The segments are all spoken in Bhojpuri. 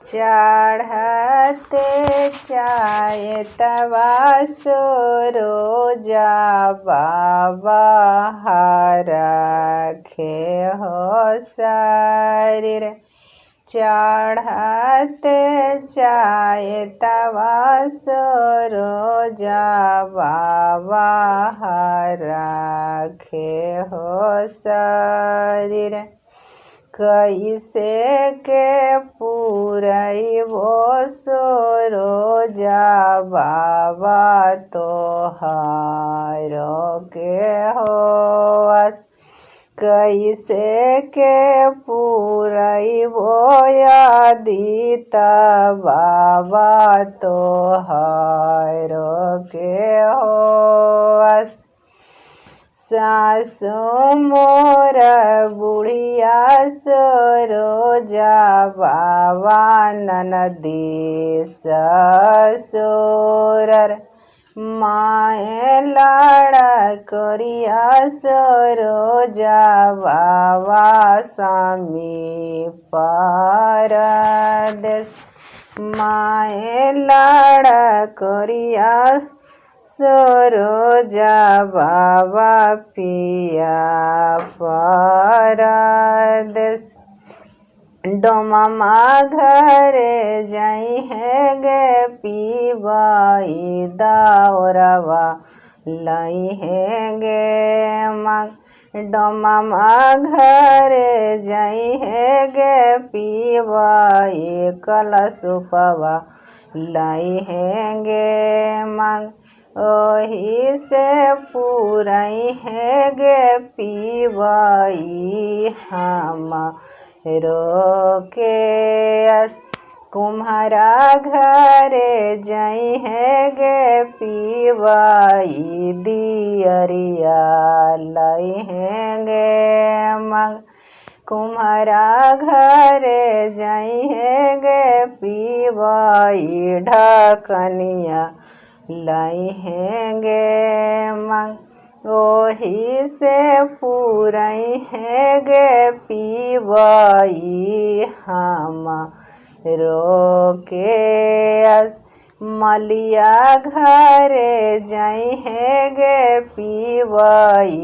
चढ़ते चाय तवा सोरो जावा रखे हो शरीर। चढ़ते चाय तवा सोरो जावा रखे हो शरीर। कैसे के पूरैबो सोरो जावा तोहारो के होस। कैसे के पूरैबो आदित बाबा तोहारो के होस। सासु मोर बुढ़िया सोरो जावा ननदी ससुर। माए लाड़ा करिया सोरो जावा स्वामी परदेस। माए लाड़ा करिया सोरो जावा पिया परदेस। डोमा घरे जाई है गे पीबाई दाउरवा लाई है गे माँ। डोमा घरे जाई है गे पीबाई कलशुपवा लाई है गे माँ। ओही से पूरई है गे पीबाई हम रोके। कुम्हारा घरे जाई है गे पीबाई दियरिया लाई है गे माँ। कुम्हारा घरे जाई है गे पीबाई ढकनिया लाई है गे माँ। ओही से पूरई है गे पीबाई हम रोके। मलिया घरे जाई है गे पीबाई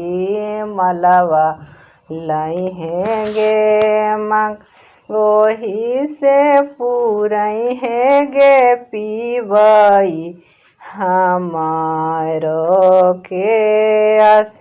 मलवा लाई है गे माँ। ओही से पूरई है गे पीबाई हमारो के आस।